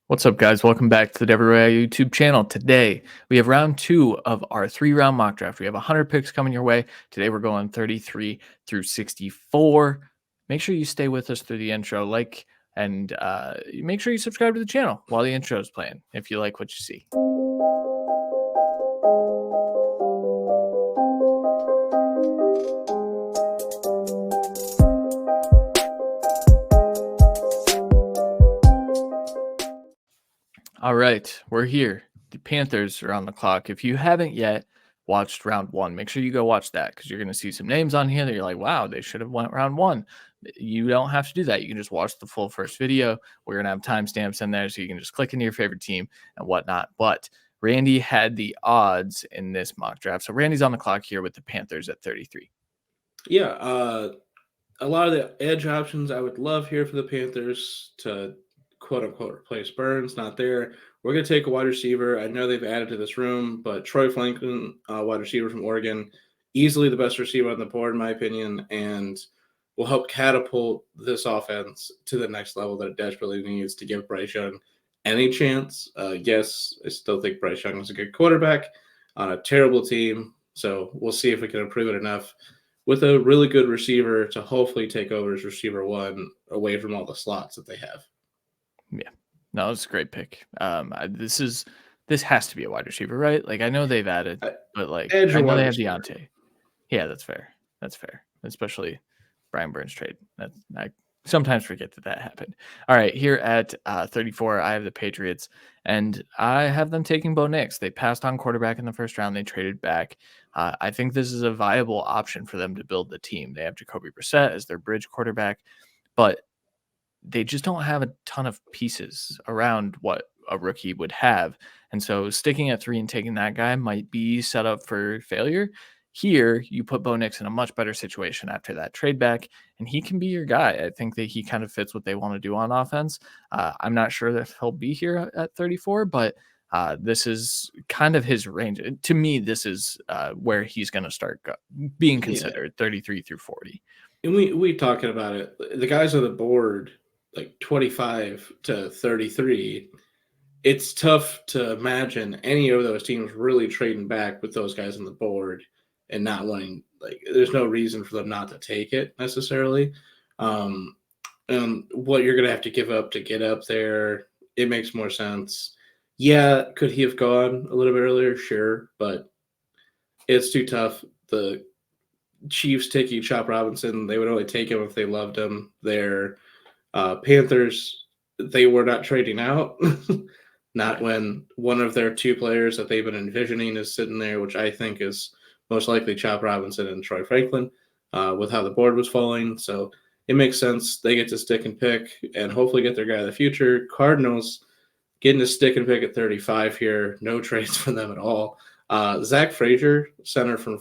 What's up, guys? Welcome back to the Devery YouTube channel. Today, we have round two of our 3-round mock draft. We have 100 picks coming your way. Today, we're going 33 through 64. Make sure you stay with us through the intro, and make sure you subscribe to the channel while the intro is playing if you like what you see. All right, we're here. The Panthers are on the clock. If you haven't yet watched round one, make sure you go watch that because you're going to see some names on here that you're like, wow, they should have went round one. You don't have to do that. You can just watch the full first video. We're going to have timestamps in there so you can just click into your favorite team and whatnot. But Randy had the odds in this mock draft. So Randy's on the clock here with the Panthers at 33. Yeah, a lot of the edge options I would love here for the Panthers to quote unquote replace Burns, not there. We're going to take a wide receiver. I know they've added to this room, but Troy Franklin, wide receiver from Oregon, easily the best receiver on the board, in my opinion, and will help catapult this offense to the next level that it desperately needs to give Bryce Young any chance. Yes, I still think Bryce Young is a good quarterback on a terrible team, so we'll see if we can improve it enough with a really good receiver to hopefully take over as receiver one away from all the slots that they have. Yeah, no, it's a great pick. This has to be a wide receiver, right? Like I know they've added, but like Edge I or know wide they have receiver. Deontay. Yeah, that's fair. That's fair. Especially Brian Burns trade. I sometimes forget that happened. All right, here at 34, I have the Patriots, and I have them taking Bo Nix. They passed on quarterback in the first round. They traded back. I think this is a viable option for them to build the team. They have Jacoby Brissett as their bridge quarterback, but they just don't have a ton of pieces around what a rookie would have. And so sticking at 3 and taking that guy might be set up for failure. Here, you put Bo Nix in a much better situation after that trade back, and he can be your guy. I think that he kind of fits what they want to do on offense. I'm not sure that he'll be here at 34, but this is kind of his range. To me, this is where he's going to start being considered 33 through 40. And we talking about it. The guys on the board, like 25 to 33, it's tough to imagine any of those teams really trading back with those guys on the board and not wanting, like, there's no reason for them not to take it necessarily. And what you're going to have to give up to get up there, it makes more sense. Yeah, could he have gone a little bit earlier? Sure, but it's too tough. The Chiefs taking Chop Robinson, they would only take him if they loved him. Their Panthers, they were not trading out. Not when one of their two players that they've been envisioning is sitting there, which I think is most likely Chop Robinson and Troy Franklin, with how the board was falling. So it makes sense. They get to stick and pick and hopefully get their guy of the future. Cardinals getting to stick and pick at 35 here. No trades for them at all. Zach Frazier, center from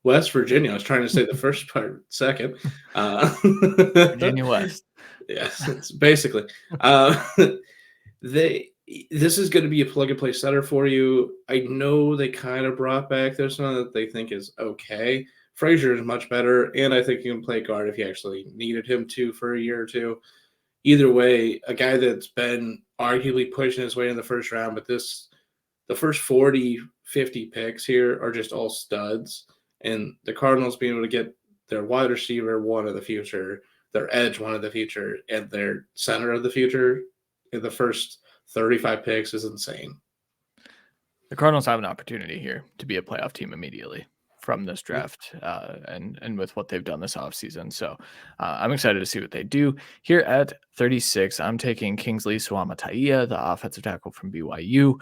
West Virginia. I was trying to say the first part second. Virginia West. Yes, it's basically. This is going to be a plug-and-play center for you. I know they kind of brought back there's one that they think is okay. Frazier is much better, and I think he can play guard if you actually needed him to for a year or two. Either way, a guy that's been arguably pushing his way in the first round, but the first 40, 50 picks here are just all studs. And the Cardinals being able to get their wide receiver one of the future, their edge one of the future, and their center of the future in the first 35 picks is insane. The Cardinals have an opportunity here to be a playoff team immediately from this draft and with what they've done this offseason. So I'm excited to see what they do. Here at 36, I'm taking Kingsley Suamataia, the offensive tackle from BYU.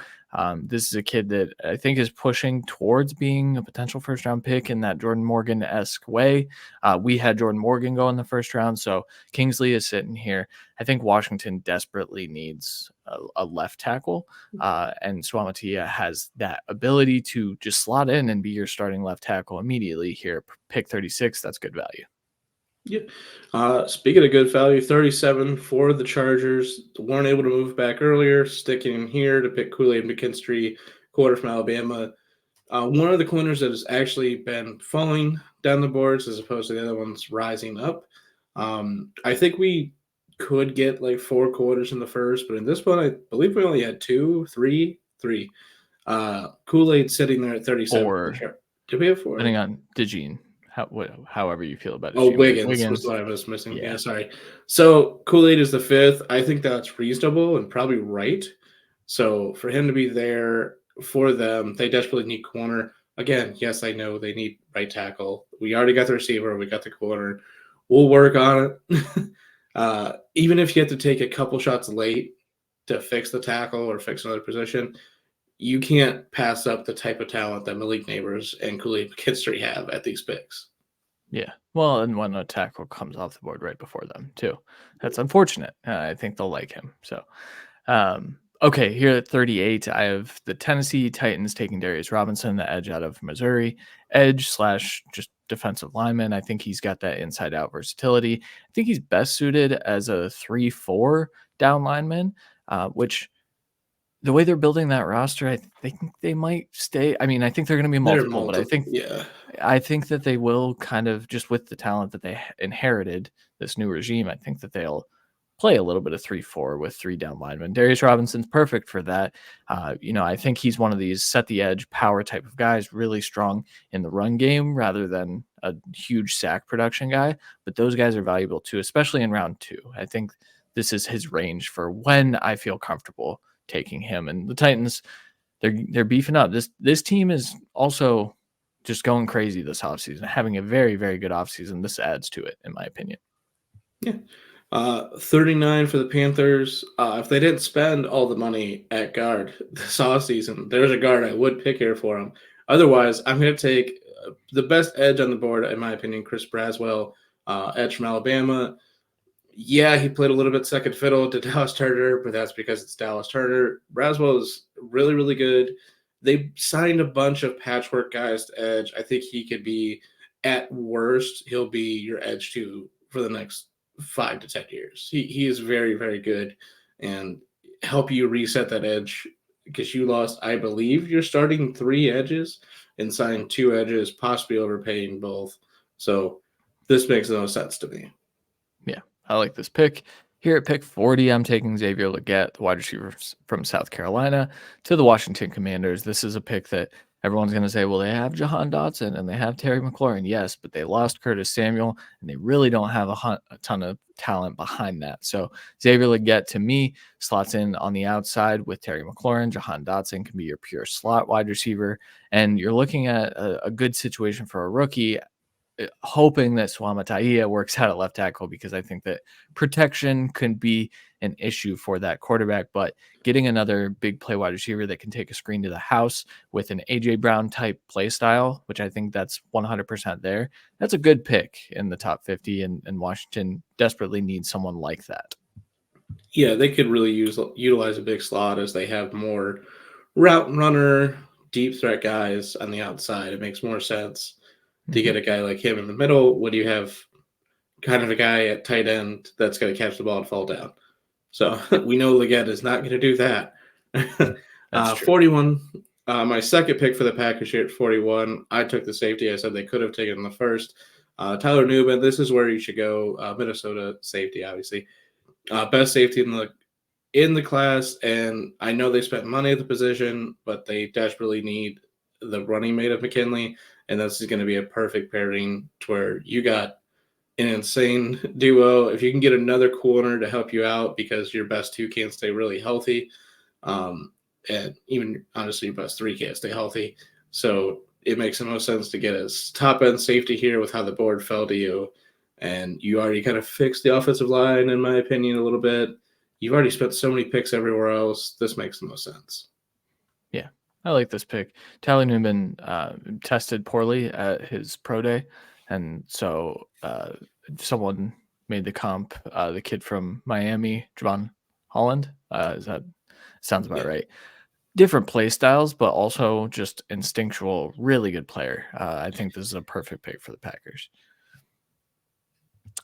This is a kid that I think is pushing towards being a potential first-round pick in that Jordan Morgan-esque way. We had Jordan Morgan go in the first round, so Kingsley is sitting here. I think Washington desperately needs a left tackle, and Suamataia has that ability to just slot in and be your starting left tackle immediately here. Pick 36, that's good value. Yep. Speaking of good value, 37 for the Chargers. Weren't able to move back earlier, sticking here to pick Kool-Aid McKinstry, quarter from Alabama. One of the corners that has actually been falling down the boards as opposed to the other ones rising up. I think we could get like 4 quarters in the first, but in this one, I believe we only had three. Kool-Aid sitting there at 37. Or Did we have 4? depending on DeJean, however you feel about Oh, DeJean, but Wiggins was Wiggins, what I was missing. Yeah, yeah, sorry. So Kool-Aid is the 5th. I think that's reasonable and probably right. So for him to be there for them, they desperately need corner. Again, yes, I know they need right tackle. We already got the receiver. We got the corner. We'll work on it. Even if you have to take a couple shots late to fix the tackle or fix another position, you can't pass up the type of talent that Malik Neighbors and Kool-Aid McKinstry have at these picks. yeah. Well, and when a tackle comes off the board right before them too, that's unfortunate. I think they'll like him. So, okay, here at 38, I have the Tennessee Titans taking Darius Robinson, the edge out of Missouri, edge slash just defensive lineman. I think he's got that inside out versatility. I think he's best suited as a 3-4 down lineman, which the way they're building that roster, I think they might stay. I mean, I think they're going to be multiple, but Yeah. I think that they will kind of just with the talent that they inherited this new regime. I think that they'll play a little bit of 3-4 with 3 down linemen. Darius Robinson's perfect for that. I think he's one of these set the edge power type of guys, really strong in the run game rather than a huge sack production guy. But those guys are valuable too, especially in round 2. I think this is his range for when I feel comfortable taking him. And the Titans, they're beefing up. This team is also just going crazy this offseason, having a very, very good offseason. This adds to it, in my opinion. Yeah. 39 for the Panthers. If they didn't spend all the money at guard this offseason, there's a guard I would pick here for them. Otherwise, I'm going to take the best edge on the board, in my opinion, Chris Braswell, edge from Alabama. Yeah, he played a little bit second fiddle to Dallas Turner, but that's because it's Dallas Turner. Braswell is really, really good. They signed a bunch of patchwork guys to edge. I think he could be, at worst, he'll be your edge two for the next 5 to 10 years. He is very, very good and help you reset that edge because you lost, I believe, you're starting 3 edges and signed 2 edges, possibly overpaying both. So this makes no sense to me. Yeah, I like this pick. Here at pick 40, I'm taking Xavier Legette, the wide receiver from South Carolina, to the Washington Commanders. This is a pick that everyone's going to say, well, they have Jahan Dotson and they have Terry McLaurin. Yes, but they lost Curtis Samuel, and they really don't have a ton of talent behind that. So Xavier Legette, to me, slots in on the outside with Terry McLaurin. Jahan Dotson can be your pure slot wide receiver. And you're looking at a good situation for a rookie, hoping that Swama Taia works out at left tackle, because I think that protection can be an issue for that quarterback. But getting another big play wide receiver that can take a screen to the house with an A.J. Brown type play style, which I think that's 100% there, that's a good pick in the top 50, and Washington desperately needs someone like that. Yeah, they could really utilize a big slot as they have more route runner, deep threat guys on the outside. It makes more sense to get a guy like him in the middle when you have kind of a guy at tight end that's going to catch the ball and fall down. So we know Legette is not going to do that. 41, my second pick for the Packers here at 41, I took the safety. I said they could have taken the first. Tyler Newman, this is where you should go. Minnesota safety, obviously. Best safety in the class, and I know they spent money at the position, but they desperately need the running mate of McKinley, and this is going to be a perfect pairing to where you got an insane duo. If you can get another corner to help you out because your best 2 can't stay really healthy, and even honestly your best 3 can't stay healthy, so it makes the most sense to get a top-end safety here with how the board fell to you, and you already kind of fixed the offensive line, in my opinion, a little bit. You've already spent so many picks everywhere else. This makes the most sense. Yeah, I like this pick. Tyler Newman tested poorly at his pro day, and so someone made the comp, the kid from Miami, Javon Holland. That sounds about right. Different play styles, but also just instinctual, really good player. I think this is a perfect pick for the Packers.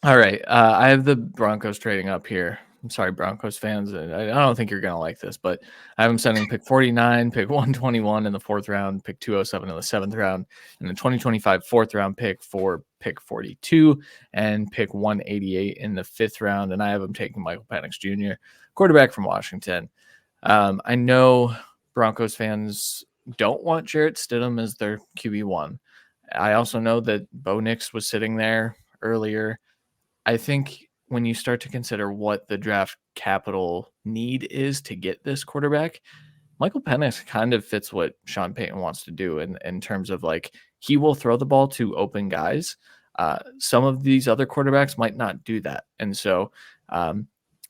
All right, I have the Broncos trading up here. I'm sorry, Broncos fans. I don't think you're going to like this, but I have them sending pick 49, pick 121 in the 4th round, pick 207 in the 7th round, and the 2025 4th round pick for pick 42 and pick 188 in the 5th round. And I have them taking Michael Penix Jr., quarterback from Washington. I know Broncos fans don't want Jarrett Stidham as their QB1. I also know that Bo Nix was sitting there earlier. I think when you start to consider what the draft capital need is to get this quarterback, Michael Penix kind of fits what Sean Payton wants to do in terms of like he will throw the ball to open guys. Some of these other quarterbacks might not do that. And so, well,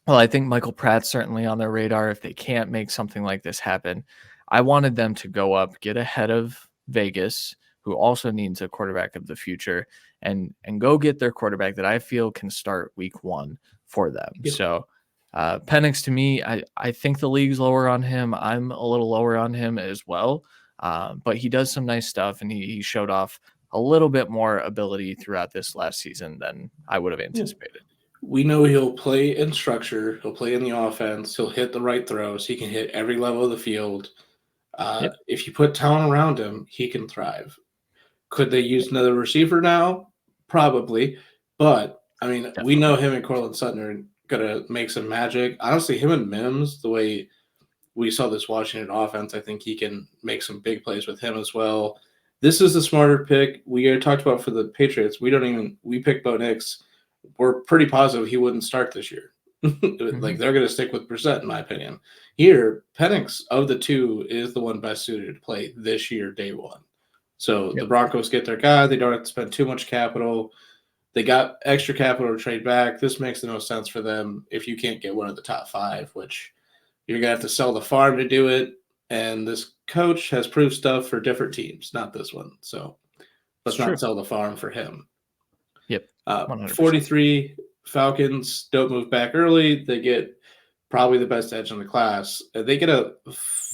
I think Michael Pratt's certainly on their radar if they can't make something like this happen. I wanted them to go up, get ahead of Vegas, who also needs a quarterback of the future, and go get their quarterback that I feel can start week 1 for them. Yep. So Penix, to me, I think the league's lower on him. I'm a little lower on him as well, but he does some nice stuff, and he showed off a little bit more ability throughout this last season than I would have anticipated. We know he'll play in structure. He'll play in the offense. He'll hit the right throws. He can hit every level of the field. Yep. If you put talent around him, he can thrive. Could they use another receiver now? Probably. But, I mean, Definitely. we know him and Cortland Sutton are going to make some magic. Honestly, him and Mims, the way we saw this Washington offense, I think he can make some big plays with him as well. This is the smarter pick. We talked about for the Patriots. We picked Bo Nix. We're pretty positive he wouldn't start this year. Like they're going to stick with Brissett, in my opinion. Here, Penix of the two is the one best suited to play this year, day one. So the Broncos get their guy. They don't have to spend too much capital. They got extra capital to trade back. This makes the most sense for them if you can't get one of the top 5, which you're going to have to sell the farm to do it. And this coach has proved stuff for different teams, not this one. So let's not sell the farm for him. Yep. 43 Falcons don't move back early. They get probably the best edge in the class. They get a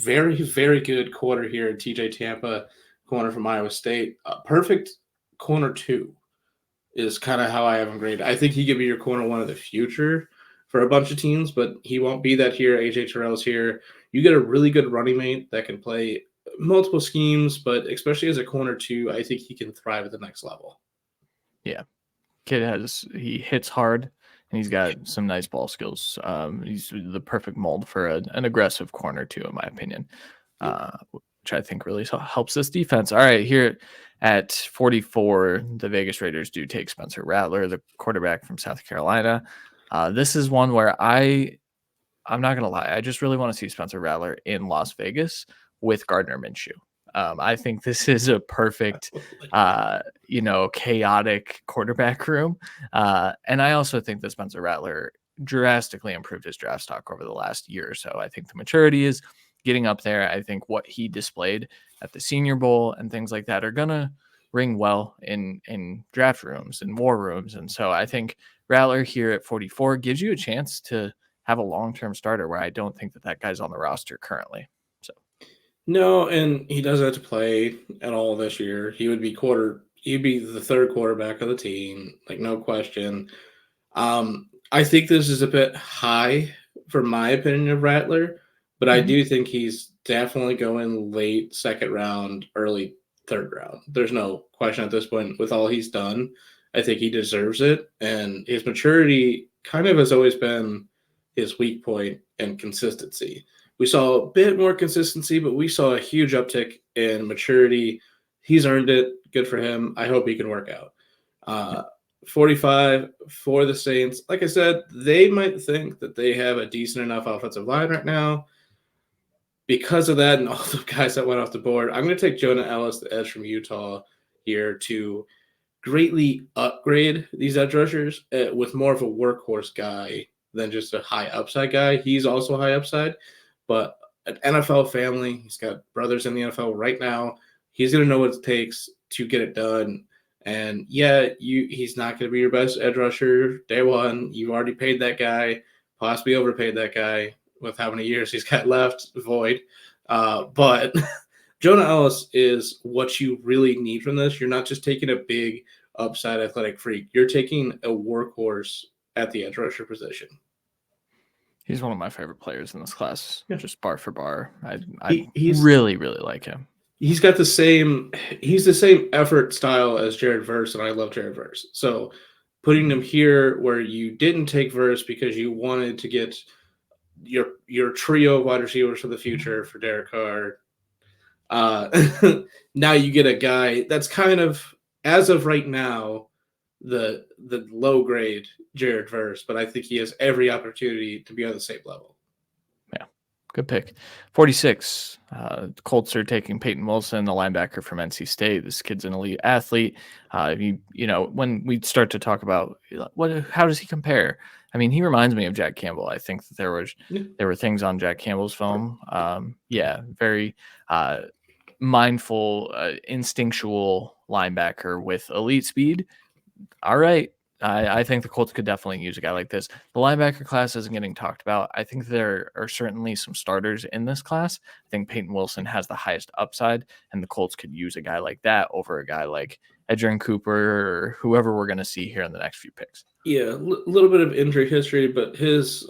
very, very good corner here in TJ Tampa, corner from Iowa State. Perfect corner 2 is kind of how I have him graded. I think he could be your corner 1 of the future for a bunch of teams, but he won't be that here. AJ Terrell's here. You get a really good running mate that can play multiple schemes, but especially as a corner 2, I think he can thrive at the next level. Yeah. Kid he hits hard and he's got some nice ball skills. He's the perfect mold for an aggressive corner too, in my opinion, which I think really helps this defense. All right, here at 44, the Vegas Raiders do take Spencer Rattler, the quarterback from South Carolina. This is one where I'm not going to lie. I just really want to see Spencer Rattler in Las Vegas with Gardner Minshew. I think this is a perfect, chaotic quarterback room. And I also think that Spencer Rattler drastically improved his draft stock over the last year or so. I think the maturity is getting up there. I think what he displayed at the Senior Bowl and things like that are going to ring well in draft rooms and war rooms. And so I think Rattler here at 44 gives you a chance to have a long-term starter where I don't think that guy's on the roster currently. No, and he doesn't have to play at all this year. He'd be the third quarterback of the team, like no question. I think this is a bit high for my opinion of Rattler, but I do think he's definitely going late 2nd round, early 3rd round. There's no question at this point with all he's done. I think he deserves it, and his maturity kind of has always been his weak point and consistency. We saw a bit more consistency, but we saw a huge uptick in maturity. He's earned it. Good for him. I hope he can work out. 45 for the Saints. Like I said, they might think that they have a decent enough offensive line right now. Because of that and all the guys that went off the board, I'm going to take Jonah Ellis, the edge from Utah, here to greatly upgrade these edge rushers with more of a workhorse guy than just a high upside guy. He's also high upside. But an NFL family, he's got brothers in the NFL right now. He's going to know what it takes to get it done. And he's not going to be your best edge rusher day one. You've already paid that guy, possibly overpaid that guy with how many years he's got left, void. But Jonah Ellis is what you really need from this. You're not just taking a big upside athletic freak. You're taking a workhorse at the edge rusher position. He's one of my favorite players in this class, just bar for bar. I He's really, really like him. he's got the same effort style as Jared Verse, and I love Jared Verse. So putting him here where you didn't take Verse because you wanted to get your trio of wide receivers for the future for Derek Carr. Now you get a guy that's kind of, as of right now, the low grade Jared Verse, but I think he has every opportunity to be on the same level. Yeah, good pick. 46. Colts are taking Peyton Wilson, the linebacker from NC State. This kid's an elite athlete. When we start to talk about how does he compare? I mean, he reminds me of Jack Campbell. I think that there were things on Jack Campbell's film. Very mindful, instinctual linebacker with elite speed. All right. I think the Colts could definitely use a guy like this. The linebacker class isn't getting talked about. I think there are certainly some starters in this class. I think Peyton Wilson has the highest upside, and the Colts could use a guy like that over a guy like Edgerrin Cooper or whoever we're going to see here in the next few picks. Yeah, a little bit of injury history, but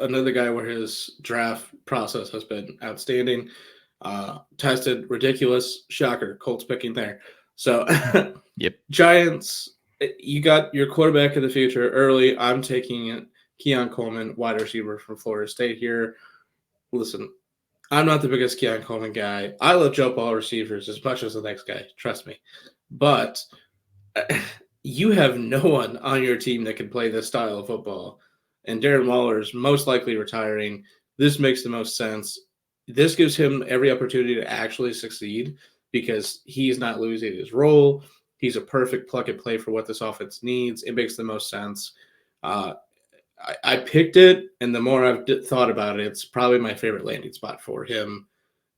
another guy where his draft process has been outstanding. Tested ridiculous. Shocker. Colts picking there. So, yep. Giants, you got your quarterback of the future early. I'm taking it. Keon Coleman, wide receiver from Florida State here. Listen, I'm not the biggest Keon Coleman guy. I love jump ball receivers as much as the next guy. Trust me. But you have no one on your team that can play this style of football. And Darren Waller is most likely retiring. This makes the most sense. This gives him every opportunity to actually succeed because he's not losing his role. He's a perfect plug and play for what this offense needs. It makes the most sense. I picked it, and the more I've thought about it, it's probably my favorite landing spot for him,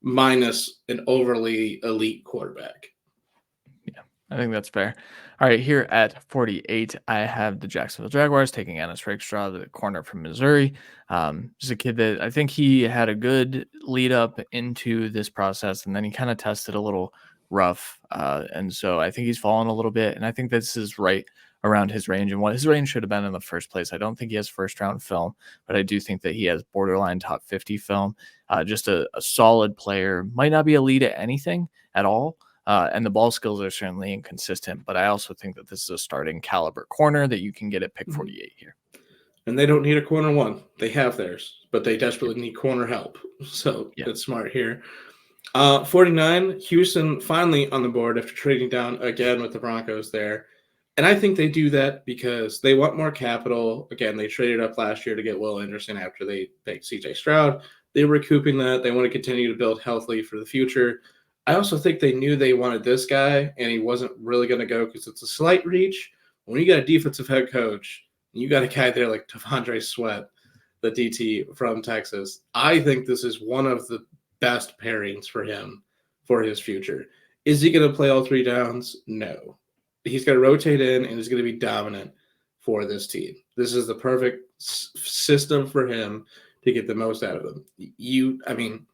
minus an overly elite quarterback. Yeah, I think that's fair. All right, here at 48, I have the Jacksonville Jaguars taking Ennis Rakestraw, the corner from Missouri. Just a kid that I think he had a good lead up into this process, and then he kind of tested a little rough. And so I think he's fallen a little bit, and I think this is right around his range and what his range should have been in the first place. I don't think he has first round film, but I do think that he has borderline top 50 film. Just a solid player, might not be elite at anything at all. And the ball skills are certainly inconsistent, but I also think that this is a starting caliber corner that you can get at pick 48 here. And they don't need a corner one. They have theirs, but they desperately need corner help. So That's smart here. 49, Houston finally on the board after trading down again with the Broncos there. And I think they do that because they want more capital. Again, they traded up last year to get Will Anderson after they picked CJ Stroud. They're recouping that. They want to continue to build healthily for the future. I also think they knew they wanted this guy, and he wasn't really going to go because it's a slight reach. When you got a defensive head coach, and you got a guy there like Devondre Sweat, the DT from Texas, I think this is one of the best pairings for him for his future. Is he going to play all three downs? No. He's going to rotate in, and he's going to be dominant for this team. This is the perfect system for him to get the most out of him.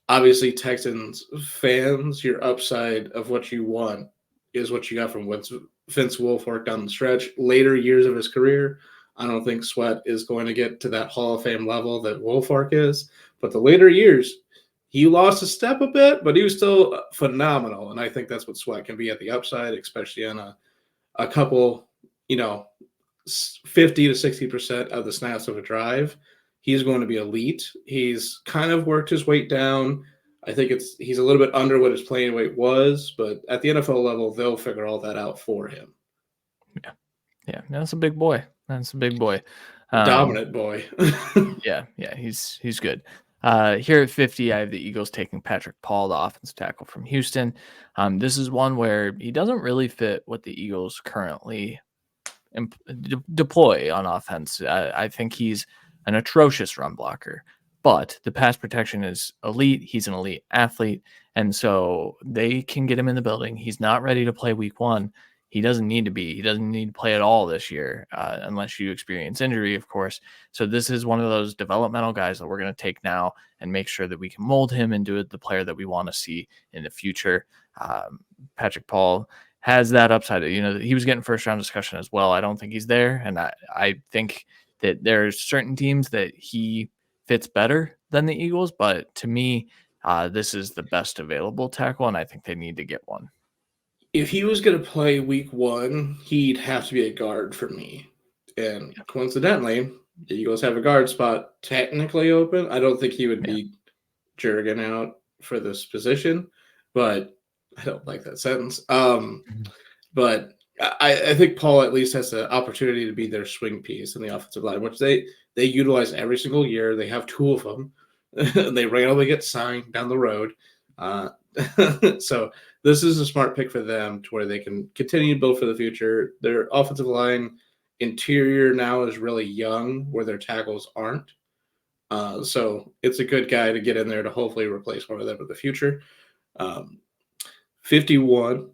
Obviously, Texans fans, your upside of what you want is what you got from Vince Wilfork down the stretch. Later years of his career, I don't think Sweat is going to get to that Hall of Fame level that Wilfork is. But the later years, he lost a step a bit, but he was still phenomenal. And I think that's what Sweat can be at the upside, especially on a couple, 50 to 60% of the snaps of a drive. He's going to be elite. He's kind of worked his weight down. I think he's a little bit under what his playing weight was, but at the NFL level, they'll figure all that out for him. Yeah, that's a big boy. Dominant boy. yeah, he's good. Here at 50, I have the Eagles taking Patrick Paul, the offensive tackle from Houston. This is one where he doesn't really fit what the Eagles currently deploy on offense. I think he's an atrocious run blocker, but the pass protection is elite. He's an elite athlete, and so they can get him in the building. He's not ready to play week one. He doesn't need to be. He doesn't need to play at all this year unless you experience injury, of course. So this is one of those developmental guys that we're going to take now and make sure that we can mold him into the player that we want to see in the future. Patrick Paul has that upside. He was getting first round discussion as well. I don't think he's there, and I think that there's certain teams that he fits better than the Eagles, but to me, this is the best available tackle, and I think they need to get one. If he was going to play week 1, he'd have to be a guard for me. And coincidentally, the Eagles have a guard spot technically open. I don't think he would be Jurgen out for this position, but I don't like that sentence. But I think Paul at least has the opportunity to be their swing piece in the offensive line, which they utilize every single year. They have 2 of them. They randomly get signed down the road. So this is a smart pick for them to where they can continue to build for the future. Their offensive line interior now is really young, where their tackles aren't. So it's a good guy to get in there to hopefully replace one of them in the future. 51.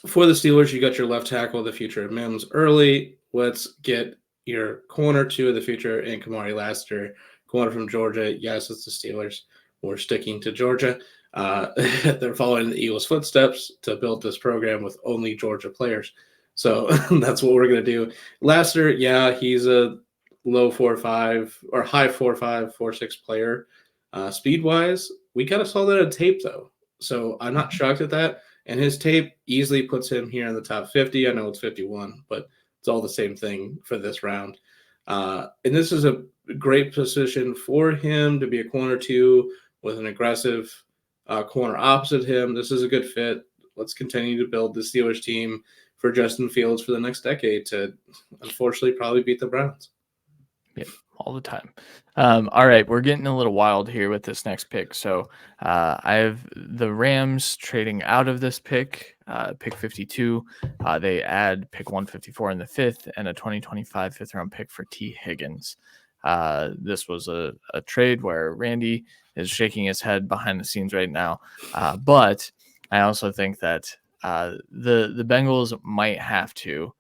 For the Steelers, you got your left tackle of the future, Mims, early. Let's get your corner 2 of the future in Kamari Lassiter, corner from Georgia. Yes, it's the Steelers. We're sticking to Georgia. They're following the Eagles' footsteps to build this program with only Georgia players. So that's what we're going to do. Lassiter, yeah, he's a low 4.5 or high 4.5, 4.6 player. Speed-wise, we kind of saw that on tape, though. So I'm not shocked at that. And his tape easily puts him here in the top 50. I know it's 51, but it's all the same thing for this round. And this is a great position for him to be a corner 2 with an aggressive corner opposite him. This is a good fit. Let's continue to build the Steelers team for Justin Fields for the next decade to, unfortunately, probably beat the Browns. Yeah, all the time. All right, we're getting a little wild here with this next pick. So I have the Rams trading out of this pick, pick 52. They add pick 154 in the 5th and a 2025 5th-round pick for T. Higgins. This was a trade where Randy is shaking his head behind the scenes right now. But I also think that the Bengals might have to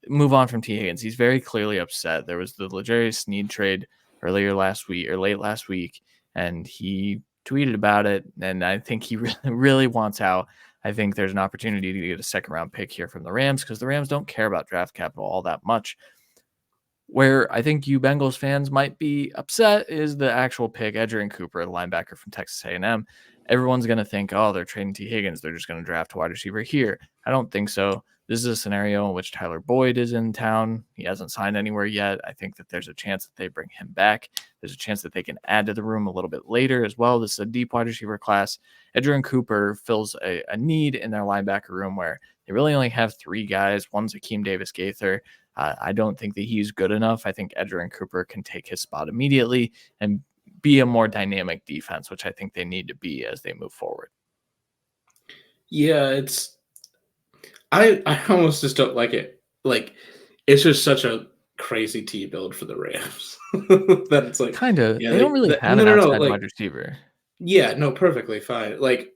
move on from T. Higgins. He's very clearly upset. There was the L'Jarius Sneed trade earlier last week or late last week, and he tweeted about it. And I think he really wants out. I think there's an opportunity to get a 2nd-round pick here from the Rams because the Rams don't care about draft capital all that much. Where I think you Bengals fans might be upset is the actual pick, Edgerrin Cooper, the linebacker from Texas A&M. Everyone's going to think, oh, they're trading T. Higgins. They're just going to draft a wide receiver here. I don't think so. This is a scenario in which Tyler Boyd is in town. He hasn't signed anywhere yet. I think that there's a chance that they bring him back. There's a chance that they can add to the room a little bit later as well. This is a deep wide receiver class. Edgerrin Cooper fills a need in their linebacker room where they really only have 3 guys. One's Akeem Davis-Gaither. I don't think that he's good enough. I think Edgerrin Cooper can take his spot immediately and be a more dynamic defense, which I think they need to be as they move forward. Yeah, I almost just don't like it. Like, it's just such a crazy T build for the Rams that it's like Kind of. yeah, they don't really have an outside like, wide receiver. yeah, no, perfectly fine. Like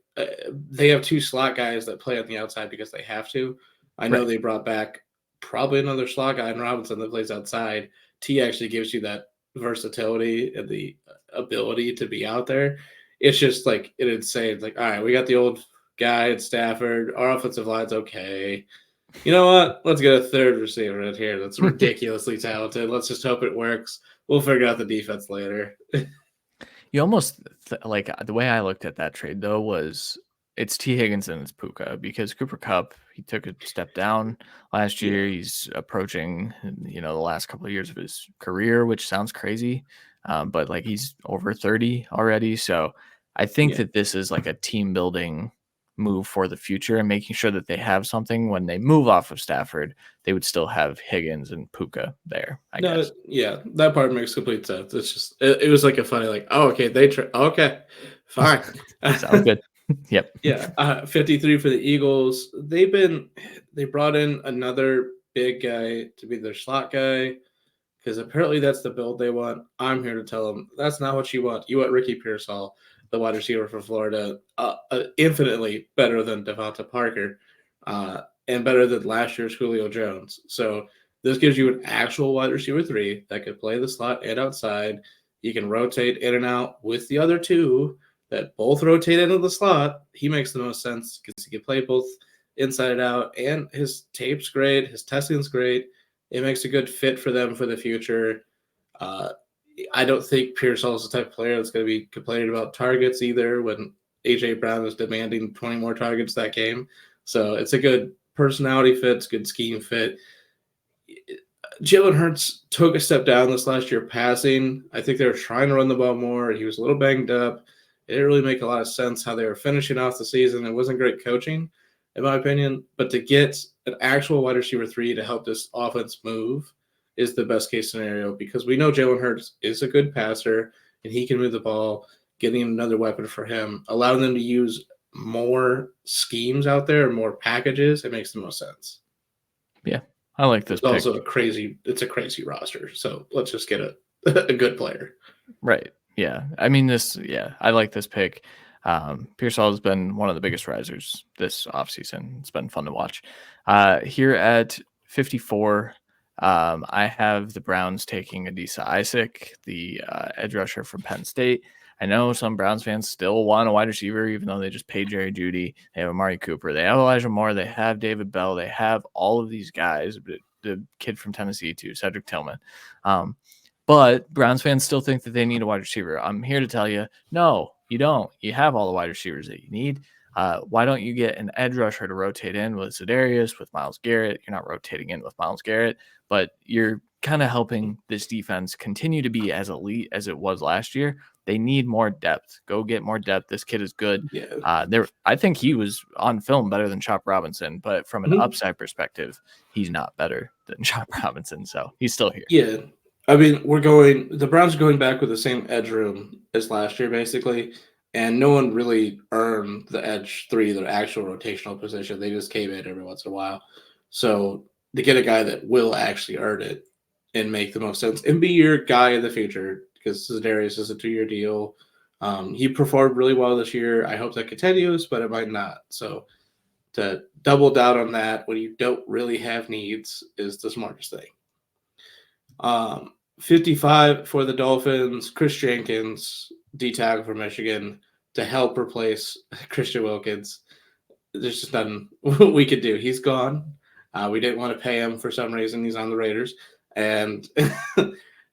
they have 2 slot guys that play on the outside because they have to. I know Right. they brought back probably another slot guy in Robinson that plays outside. T actually gives you that versatility and the ability to be out there. It's just like it's like, all right, we got the old guy at Stafford. Our offensive line's okay. You know what? Let's get a 3rd receiver in here that's ridiculously talented. Let's just hope it works. We'll figure out the defense later. You almost like the way I looked at that trade though was it's T. Higgins and it's Puka because Cooper Kupp, he took a step down last year. Yeah. He's approaching, the last couple of years of his career, which sounds crazy. But like he's over 30 already. So I think that this is like a team building move for the future and making sure that they have something when they move off of Stafford, they would still have Higgins and Puka there, I guess. Yeah, that part makes complete sense. It's just it was like a funny like, oh, okay, okay, fine. Sounds good. Yep. Yeah, 53 for the Eagles. They brought in another big guy to be their slot guy because apparently that's the build they want. I'm here to tell them that's not what you want. You want Ricky Pearsall, the wide receiver from Florida, infinitely better than Devonta Parker, and better than last year's Julio Jones. So this gives you an actual wide receiver 3 that could play the slot and outside. You can rotate in and out with the other 2 that both rotate into the slot. He makes the most sense because he can play both inside and out, and his tape's great. His testing's great. It makes a good fit for them for the future. I don't think Pearsall is the type of player that's going to be complaining about targets either when A.J. Brown is demanding 20 more targets that game. So it's a good personality fit. It's a good scheme fit. Jalen Hurts took a step down this last year passing. I think they were trying to run the ball more. He was a little banged up. It didn't really make a lot of sense how they were finishing off the season. It wasn't great coaching, in my opinion. But to get an actual wide receiver 3 to help this offense move is the best case scenario because we know Jalen Hurts is a good passer and he can move the ball. Getting another weapon for him, allowing them to use more schemes out there, more packages, it makes the most sense. Yeah. I like this It's pick. also a crazy roster. So let's just get a good player. Right. Yeah. I mean, I like this pick. Pearsall has been one of the biggest risers this offseason. It's been fun to watch. Here at 54, I have the Browns taking Adisa Isaac, the edge rusher from Penn State. I know some Browns fans still want a wide receiver, even though they just paid Jerry Jeudy. They have Amari Cooper. They have Elijah Moore. They have David Bell. They have all of these guys. The kid from Tennessee, too, Cedric Tillman. But Browns fans still think that they need a wide receiver. I'm here to tell you, no, you don't. You have all the wide receivers that you need. Why don't you get an edge rusher to rotate in with Za'Darius, with Myles Garrett? You're not rotating in with Myles Garrett, but you're kind of helping this defense continue to be as elite as it was last year. They need more depth. Go get more depth. This kid is good. Yeah. I think he was on film better than Chop Robinson, but from an upside perspective, he's not better than Chop Robinson. So he's still here. Yeah. I mean, the Browns are going back with the same edge room as last year, basically, and no one really earned the edge 3, their actual rotational position. They just came in every once in a while. So to get a guy that will actually earn it and make the most sense and be your guy in the future, because Za'Darius is a 2-year deal. He performed really well this year. I hope that continues, but it might not. So to double down on that when you don't really have needs is the smartest thing. 55 for the Dolphins, Chris Jenkins, D-tackle for Michigan, to help replace Christian Wilkins. There's just nothing we could do. He's gone. We didn't want to pay him for some reason. He's on the Raiders. And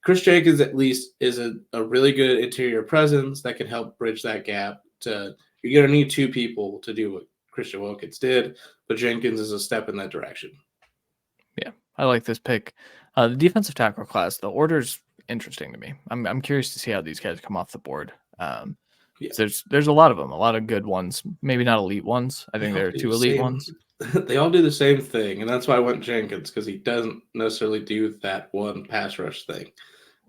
Chris Jenkins at least is a really good interior presence that can help bridge that gap. You're going to need 2 people to do what Christian Wilkins did, but Jenkins is a step in that direction. Yeah, I like this pick. The defensive tackle class, the order's interesting to me. I'm curious to see how these guys come off the board. There's a lot of them, a lot of good ones, maybe not elite ones. I think there are 2 elite ones. They all do the same thing, and that's why I went Jenkins, because he doesn't necessarily do that one pass rush thing.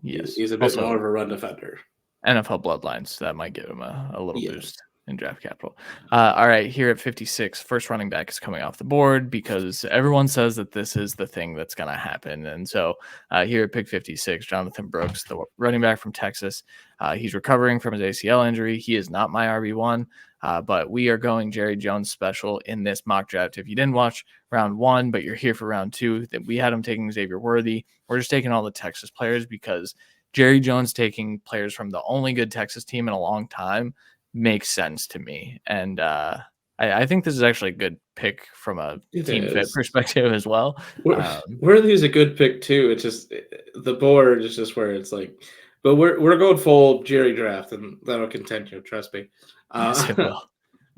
Yes, he's a bit more of a run defender. NFL bloodlines, that might give him a little boost in draft capital. All right, here at 56, first running back is coming off the board because everyone says that this is the thing that's going to happen. And so here at pick 56, Jonathan Brooks, the running back from Texas, he's recovering from his ACL injury. He is not my RB1, but we are going Jerry Jones special in this mock draft. If you didn't watch round 1, but you're here for round 2, that we had him taking Xavier Worthy. We're just taking all the Texas players because Jerry Jones taking players from the only good Texas team in a long time makes sense to me. And I think this is actually a good pick from a team fit perspective as well. Worthy is a good pick too. It's just the board is just where it's like, but we're going full Jerry draft, and that'll content you. Trust me. Yes, it will.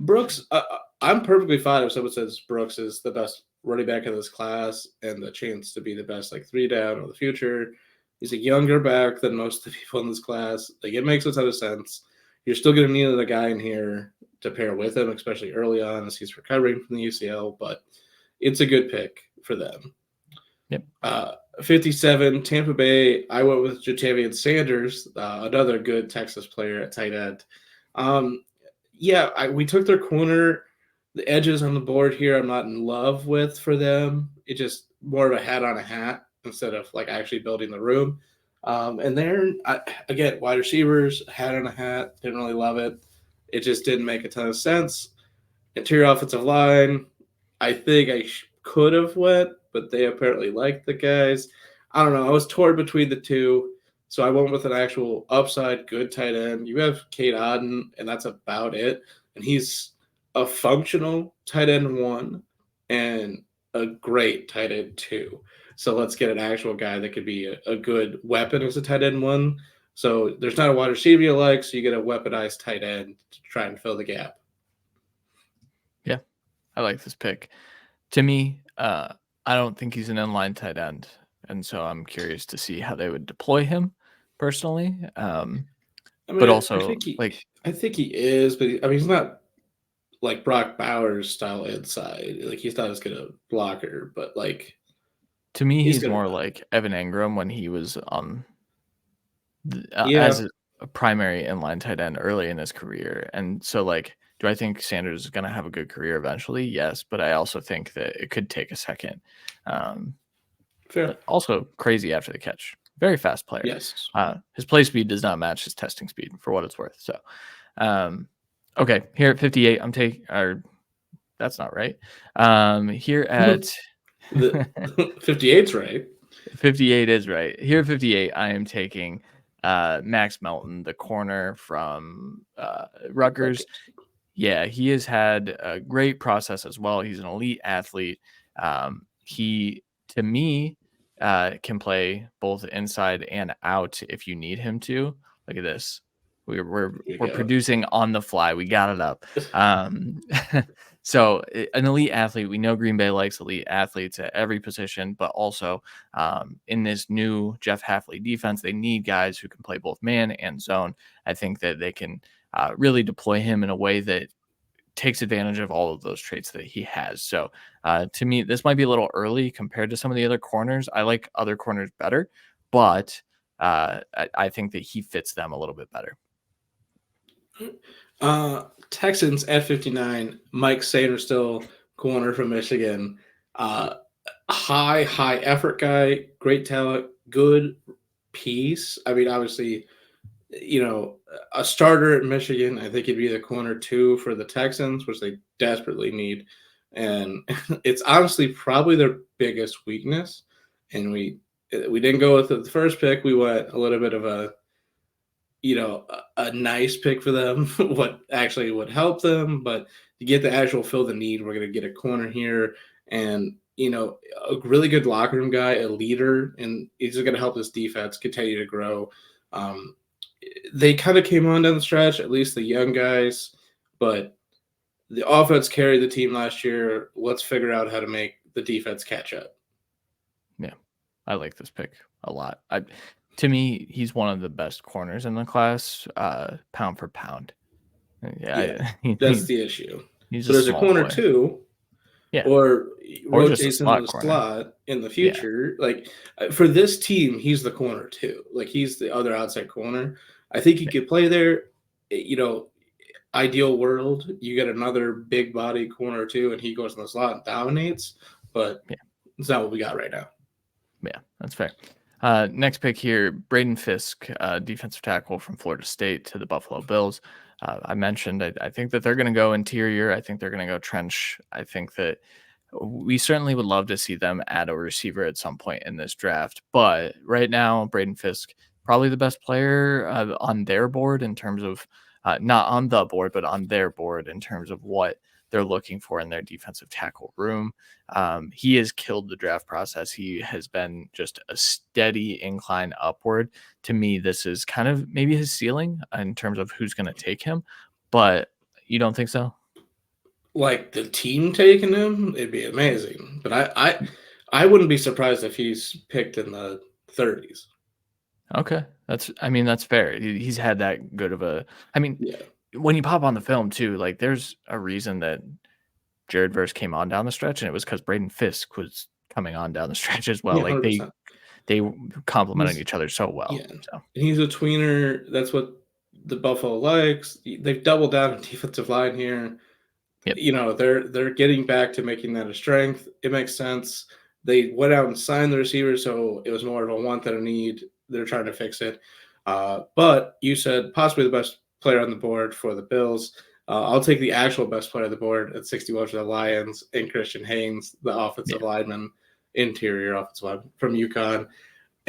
Brooks, I'm perfectly fine if someone says Brooks is the best running back in this class and the chance to be the best, like 3 down or the future. He's a younger back than most of the people in this class. Like, it makes a ton of sense. You're still going to need a guy in here to pair with him, especially early on as he's recovering from the UCL, but it's a good pick for them. Yep. 57, Tampa Bay, I went with Jatavian Sanders, another good Texas player at tight end. We took their corner. The edges on the board here I'm not in love with for them. It's just more of a hat on a hat instead of like actually building the room. And they're, again, wide receivers, hat on a hat, didn't really love it. It just didn't make a ton of sense. Interior offensive line, I think I could have went, but they apparently liked the guys. I don't know. I was torn between the 2, so I went with an actual upside good tight end. You have Cade Otton, and that's about it. And he's a functional tight end 1 and a great tight end 2. So let's get an actual guy that could be a good weapon as a tight end 1. So there's not a wide receiver you like, so you get a weaponized tight end to try and fill the gap. Yeah, I like this pick. To me, I don't think he's an inline tight end, and so I'm curious to see how they would deploy him personally. I mean, But I also, think he, like, I think he is, but he's not like Brock Bowers style inside. Like he's not as good a blocker, but like to me, he's he's gonna more run. like Evan Engram when he was on Yeah, as a primary inline tight end early in his career. And so, like, do I think Sanders is going to have a good career eventually? Yes, but I also think that it could take a second. Um, fair. but also crazy after the catch. Very fast player. Yes. His play speed does not match his testing speed for what it's worth. So, okay, here at 58, I'm taking, or that's not right. Here at The 58's right. 58 is right. Here at 58, I am taking Max Melton, the corner from Rutgers. Yeah, he has had a great process as well. He's an elite athlete. He, to me, can play both inside and out if you need him to. Look at this. We're producing on the fly. We got it up. So an elite athlete. We know Green Bay likes elite athletes at every position, but also in this new Jeff Hafley defense, they need guys who can play both man and zone. I think that they can really deploy him in a way that takes advantage of all of those traits that he has. So to me, this might be a little early compared to some of the other corners. I like other corners better, but I think that he fits them a little bit better. Texans at 59. Mike Sainristil, corner from Michigan. High effort guy, great talent, good piece. I mean, obviously, a starter at Michigan, I think he'd be the corner 2 for the Texans, which they desperately need. And it's honestly probably their biggest weakness. And we didn't go with the first pick. We went a little bit of a nice pick for them, what actually would help them. But to get the actual fill the need, we're going to get a corner here and, a really good locker room guy, a leader, and he's going to help this defense continue to grow. They kind of came on down the stretch, at least the young guys, but the offense carried the team last year. Let's figure out how to make the defense catch up. Yeah, I like this pick a lot. To me, he's one of the best corners in the class, pound for pound. Yeah, that's the issue. He's so a there's a small corner boy. 2, Yeah, or just a rotates into slot the corner. slot in the future. Yeah. Like for this team, he's the corner 2. Like he's the other outside corner. I think he could play there. Ideal world, you get another big body corner 2, and he goes in the slot and dominates. But it's not what we got right now. Yeah, that's fair. Next pick here, Braden Fisk, defensive tackle from Florida State to the Buffalo Bills. I mentioned I think that they're going to go interior. I think they're going to go trench. I think that we certainly would love to see them add a receiver at some point in this draft. But right now, Braden Fisk, probably the best player on their board in terms of not on the board, but on their board in terms of what they're looking for in their defensive tackle room. He has killed the draft process. He has been just a steady incline upward. To me, this is kind of maybe his ceiling in terms of who's going to take him. But you don't think so? Like the team taking him, it'd be amazing. But I wouldn't be surprised if he's picked in the 30s. Okay, that's fair. He's had that good of a. When you pop on the film too, like there's a reason that Jared Verse came on down the stretch, and it was because Braden Fisk was coming on down the stretch as well. Yeah, like 100%. they complemented each other so well. Yeah, so. And he's a tweener. That's what the Buffalo likes. They've doubled down on defensive line here. Yep. They're getting back to making that a strength. It makes sense. They went out and signed the receiver, so it was more of a want than a need. They're trying to fix it. But you said possibly the best player on the board for the Bills. I'll take the actual best player on the board at 61 for the Lions, and Christian Haynes, the offensive lineman, interior offensive lineman from UConn.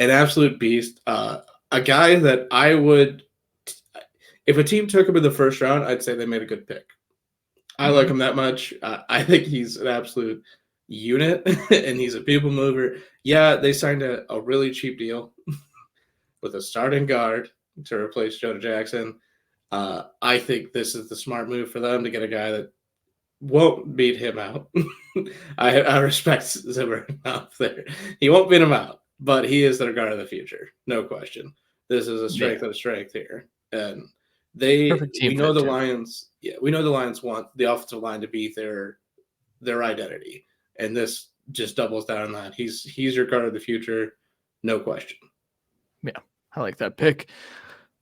An absolute beast. A guy that I would, if a team took him in the first round, I'd say they made a good pick. I like him that much. I think he's an absolute unit, and he's a people mover. Yeah, they signed a really cheap deal with a starting guard to replace Joe Jackson. I think this is the smart move for them to get a guy that won't beat him out. I respect Zimmer enough there. He won't beat him out, but he is their guard of the future. No question. This is a strength of strength here. And we know the Lions. Yeah, we know the Lions want the offensive line to be their identity. And this just doubles down on that. He's your guard of the future. No question. Yeah, I like that pick.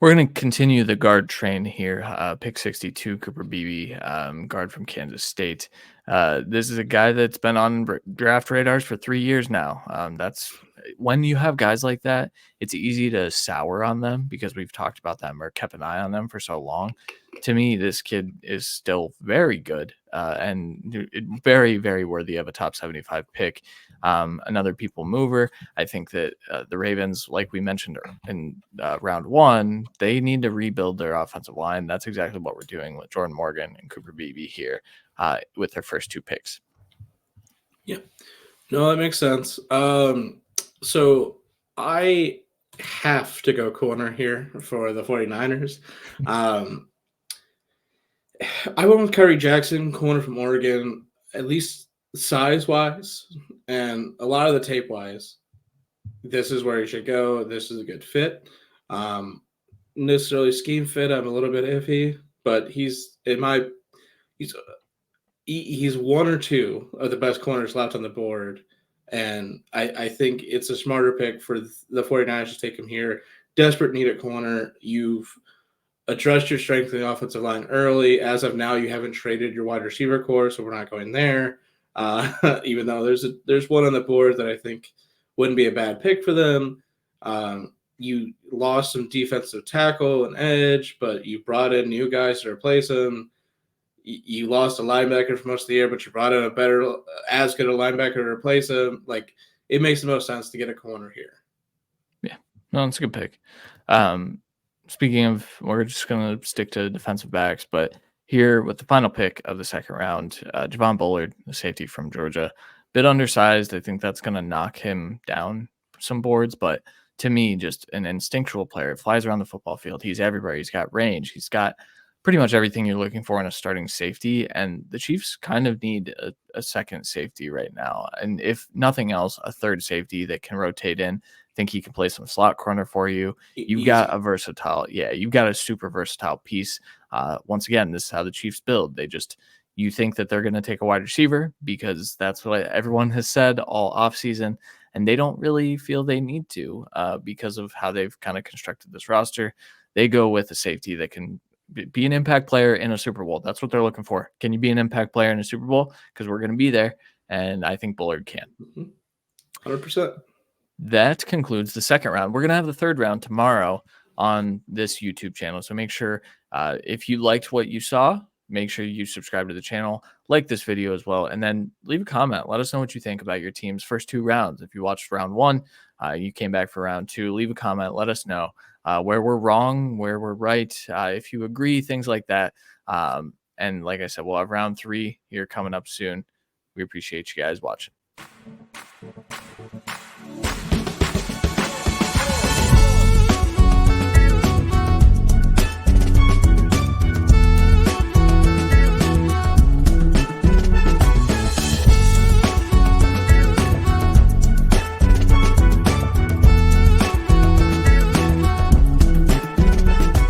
We're going to continue the guard train here. Pick 62, Cooper Beebe, guard from Kansas State. This is a guy that's been on draft radars for 3 years now. That's when you have guys like that, it's easy to sour on them because we've talked about them or kept an eye on them for so long. To me, this kid is still very good and very, very worthy of a top 75 pick. Another people mover. I think that the Ravens, like we mentioned in round one, they need to rebuild their offensive line. That's exactly what we're doing with Jordan Morgan and Cooper Beebe here with their first 2 picks. Yeah, no, that makes sense. So I have to go corner here for the 49ers. I went with Curry Jackson, corner from Oregon, at least size-wise and a lot of the tape-wise. This is where he should go. This is a good fit. Necessarily scheme fit, I'm a little bit iffy, but he's one or two of the best corners left on the board. And I think it's a smarter pick for the 49ers to take him here. Desperate need at corner. You've addressed your strength in the offensive line early. As of now, you haven't traded your wide receiver core, so we're not going there. Even though there's one on the board that I think wouldn't be a bad pick for them. You lost some defensive tackle and edge, but you brought in new guys to replace them. You lost a linebacker for most of the year, but you brought in as good a linebacker to replace him. Like, it makes the most sense to get a corner here. Yeah, no, it's a good pick. Speaking of, we're just going to stick to defensive backs, but here with the final pick of the second round, Javon Bullard, the safety from Georgia, bit undersized. I think that's going to knock him down some boards, but to me, just an instinctual player. Flies around the football field. He's everywhere. He's got range. He's got pretty much everything you're looking for in a starting safety, and the Chiefs kind of need a second safety right now. And if nothing else, a third safety that can rotate in. Think he can play some slot corner for you. You've got you've got a super versatile piece. Once again, this is how the Chiefs build. You think that they're going to take a wide receiver because that's what everyone has said all offseason, and they don't really feel they need to because of how they've kind of constructed this roster. They go with a safety that can be an impact player in a Super Bowl. That's what they're looking for. Can you be an impact player in a Super Bowl? Because we're going to be there, and I think Bullard can. 100%. That concludes the second round. We're going to have the third round tomorrow on this YouTube channel. So make sure if you liked what you saw, make sure you subscribe to the channel, like this video as well, and then leave a comment. Let us know what you think about your team's first 2 rounds. If you watched round 1, you came back for round 2, leave a comment. Let us know where we're wrong, where we're right, if you agree, things like that. And like I said, we'll have round 3 here coming up soon. We appreciate you guys watching.